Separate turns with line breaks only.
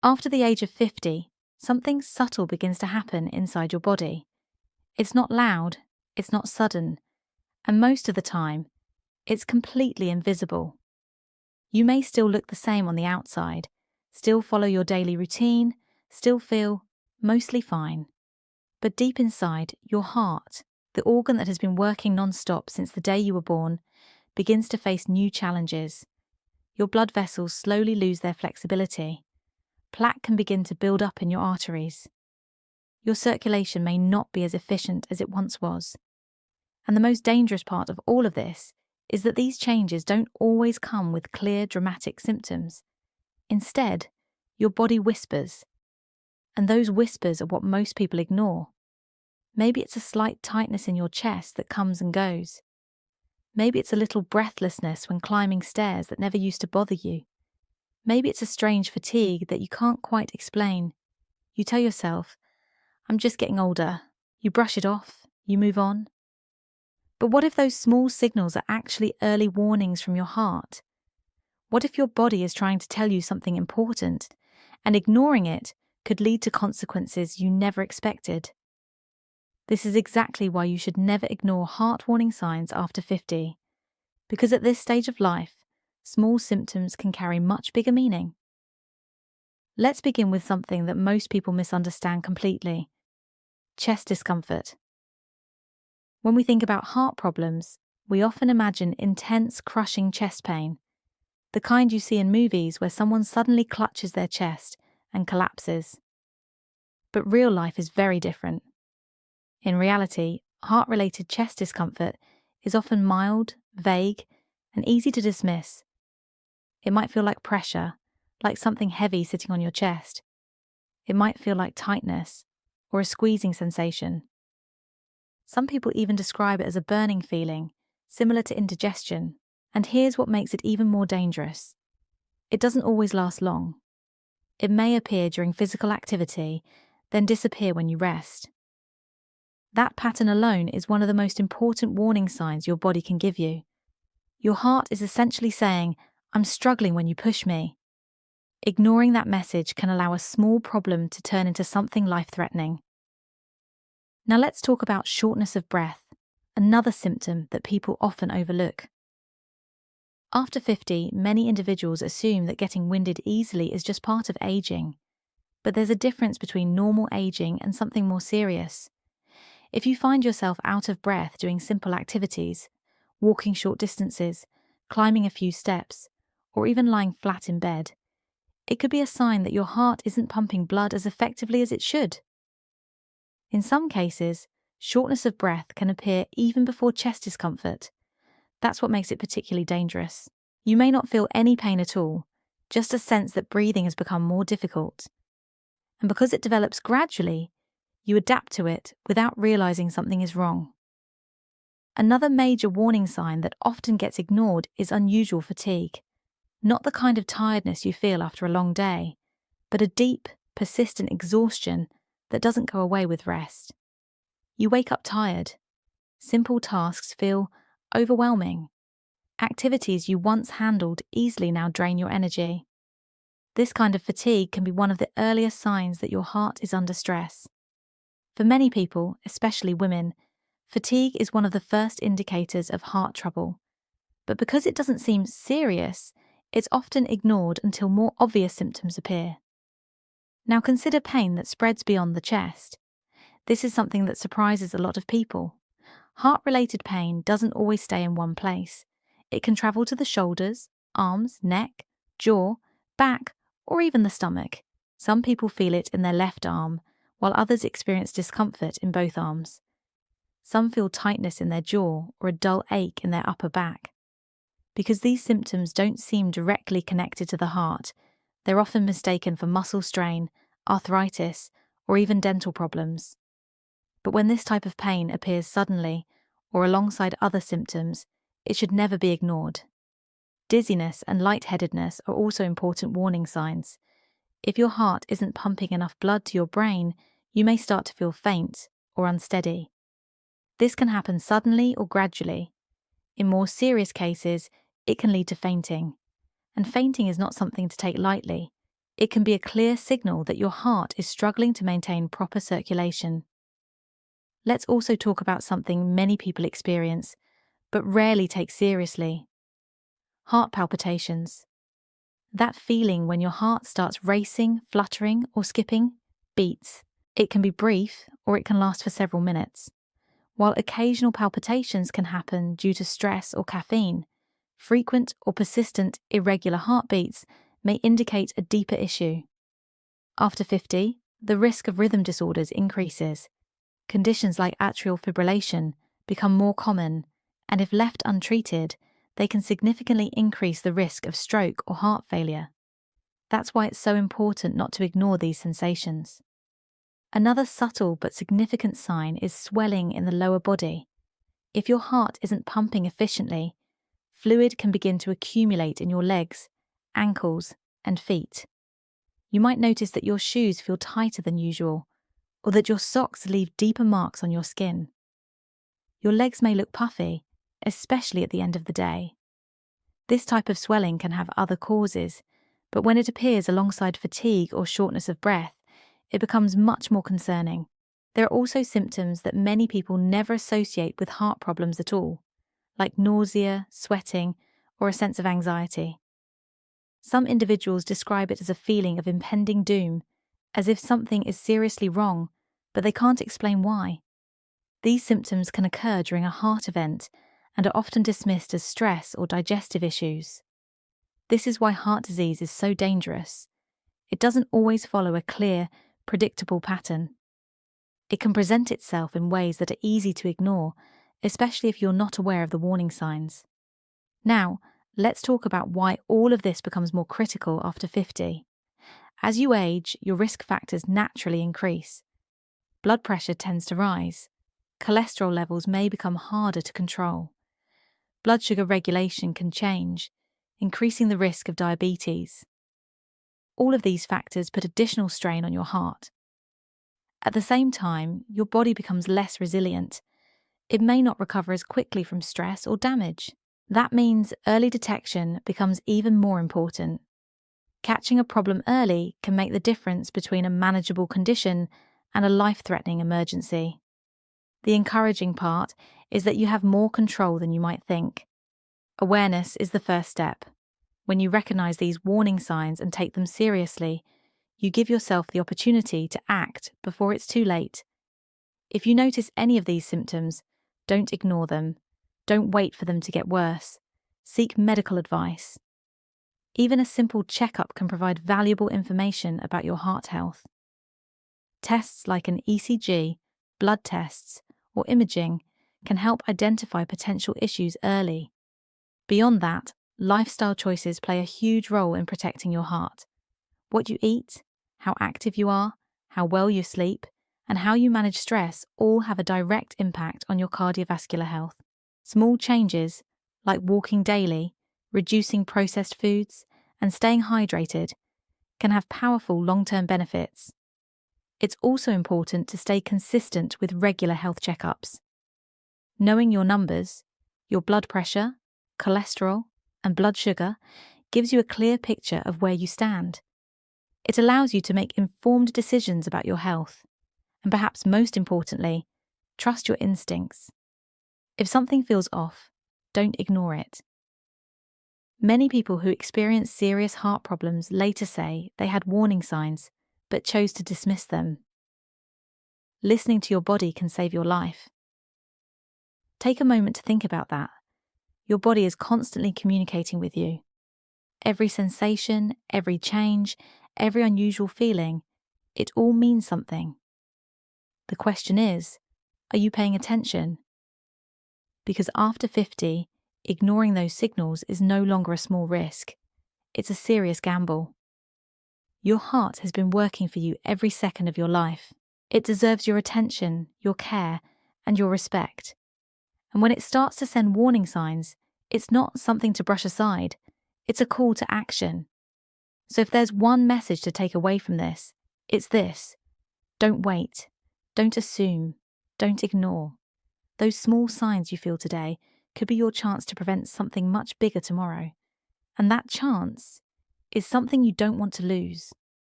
After the age of 50, something subtle begins to happen inside your body. It's not loud, it's not sudden, and most of the time, it's completely invisible. You may still look the same on the outside, still follow your daily routine, still feel mostly fine. But deep inside, your heart, the organ that has been working non-stop since the day you were born, begins to face new challenges. Your blood vessels slowly lose their flexibility. Plaque can begin to build up in your arteries. Your circulation may not be as efficient as it once was. And the most dangerous part of all of this is that these changes don't always come with clear, dramatic symptoms. Instead, your body whispers. And those whispers are what most people ignore. Maybe it's a slight tightness in your chest that comes and goes. Maybe it's a little breathlessness when climbing stairs that never used to bother you. Maybe it's a strange fatigue that you can't quite explain. You tell yourself, I'm just getting older. You brush it off, you move on. But what if those small signals are actually early warnings from your heart? What if your body is trying to tell you something important, and ignoring it could lead to consequences you never expected? This is exactly why you should never ignore heart warning signs after 50, because at this stage of life, small symptoms can carry much bigger meaning. Let's begin with something that most people misunderstand completely: chest discomfort. When we think about heart problems, we often imagine intense, crushing chest pain, the kind you see in movies where someone suddenly clutches their chest and collapses. But real life is very different. In reality, heart-related chest discomfort is often mild, vague, and easy to dismiss. It might feel like pressure, like something heavy sitting on your chest. It might feel like tightness or a squeezing sensation. Some people even describe it as a burning feeling, similar to indigestion. And here's what makes it even more dangerous. It doesn't always last long. It may appear during physical activity, then disappear when you rest. That pattern alone is one of the most important warning signs your body can give you. Your heart is essentially saying, I'm struggling when you push me. Ignoring that message can allow a small problem to turn into something life-threatening. Now let's talk about shortness of breath, another symptom that people often overlook. After 50, many individuals assume that getting winded easily is just part of aging. But there's a difference between normal aging and something more serious. If you find yourself out of breath doing simple activities, walking short distances, climbing a few steps, or even lying flat in bed, it could be a sign that your heart isn't pumping blood as effectively as it should. In some cases, shortness of breath can appear even before chest discomfort. That's what makes it particularly dangerous. You may not feel any pain at all, just a sense that breathing has become more difficult. And because it develops gradually, you adapt to it without realizing something is wrong. Another major warning sign that often gets ignored is unusual fatigue. Not the kind of tiredness you feel after a long day, but a deep, persistent exhaustion that doesn't go away with rest. You wake up tired. Simple tasks feel overwhelming. Activities you once handled easily now drain your energy. This kind of fatigue can be one of the earliest signs that your heart is under stress. For many people, especially women, fatigue is one of the first indicators of heart trouble. But because it doesn't seem serious, it's often ignored until more obvious symptoms appear. Now consider pain that spreads beyond the chest. This is something that surprises a lot of people. Heart-related pain doesn't always stay in one place. It can travel to the shoulders, arms, neck, jaw, back, or even the stomach. Some people feel it in their left arm, while others experience discomfort in both arms. Some feel tightness in their jaw or a dull ache in their upper back. Because these symptoms don't seem directly connected to the heart, they're often mistaken for muscle strain, arthritis, or even dental problems. But when this type of pain appears suddenly or alongside other symptoms, it should never be ignored. Dizziness and lightheadedness are also important warning signs. If your heart isn't pumping enough blood to your brain, you may start to feel faint or unsteady. This can happen suddenly or gradually. In more serious cases, it can lead to fainting. And fainting is not something to take lightly. It can be a clear signal that your heart is struggling to maintain proper circulation. Let's also talk about something many people experience, but rarely take seriously: heart palpitations. That feeling when your heart starts racing, fluttering, or skipping beats. It can be brief, or it can last for several minutes. While occasional palpitations can happen due to stress or caffeine, frequent or persistent irregular heartbeats may indicate a deeper issue. After 50, the risk of rhythm disorders increases. Conditions like atrial fibrillation become more common, and if left untreated, they can significantly increase the risk of stroke or heart failure. That's why it's so important not to ignore these sensations. Another subtle but significant sign is swelling in the lower body. If your heart isn't pumping efficiently, fluid can begin to accumulate in your legs, ankles, and feet. You might notice that your shoes feel tighter than usual, or that your socks leave deeper marks on your skin. Your legs may look puffy, especially at the end of the day. This type of swelling can have other causes, but when it appears alongside fatigue or shortness of breath, it becomes much more concerning. There are also symptoms that many people never associate with heart problems at all, like nausea, sweating, or a sense of anxiety. Some individuals describe it as a feeling of impending doom, as if something is seriously wrong, but they can't explain why. These symptoms can occur during a heart event and are often dismissed as stress or digestive issues. This is why heart disease is so dangerous. It doesn't always follow a clear, predictable pattern. It can present itself in ways that are easy to ignore, especially if you're not aware of the warning signs. Now, let's talk about why all of this becomes more critical after 50. As you age, your risk factors naturally increase. Blood pressure tends to rise. Cholesterol levels may become harder to control. Blood sugar regulation can change, increasing the risk of diabetes. All of these factors put additional strain on your heart. At the same time, your body becomes less resilient. It may not recover as quickly from stress or damage. That means early detection becomes even more important. Catching a problem early can make the difference between a manageable condition and a life-threatening emergency. The encouraging part is that you have more control than you might think. Awareness is the first step. When you recognize these warning signs and take them seriously, you give yourself the opportunity to act before it's too late. If you notice any of these symptoms, don't ignore them. Don't wait for them to get worse. Seek medical advice. Even a simple checkup can provide valuable information about your heart health. Tests like an ECG, blood tests, or imaging can help identify potential issues early. Beyond that, lifestyle choices play a huge role in protecting your heart. What you eat, how active you are, how well you sleep, and how you manage stress all have a direct impact on your cardiovascular health. Small changes, like walking daily, reducing processed foods, and staying hydrated, can have powerful long-term benefits. It's also important to stay consistent with regular health checkups. Knowing your numbers, your blood pressure, cholesterol, and blood sugar gives you a clear picture of where you stand. It allows you to make informed decisions about your health, and perhaps most importantly, trust your instincts. If something feels off, don't ignore it. Many people who experience serious heart problems later say they had warning signs, but chose to dismiss them. Listening to your body can save your life. Take a moment to think about that. Your body is constantly communicating with you. Every sensation, every change, every unusual feeling, it all means something. The question is, are you paying attention? Because after 50, ignoring those signals is no longer a small risk. It's a serious gamble. Your heart has been working for you every second of your life. It deserves your attention, your care, and your respect. And when it starts to send warning signs, it's not something to brush aside. It's a call to action. So if there's one message to take away from this, it's this: don't wait, don't assume, don't ignore. Those small signs you feel today could be your chance to prevent something much bigger tomorrow. And that chance is something you don't want to lose.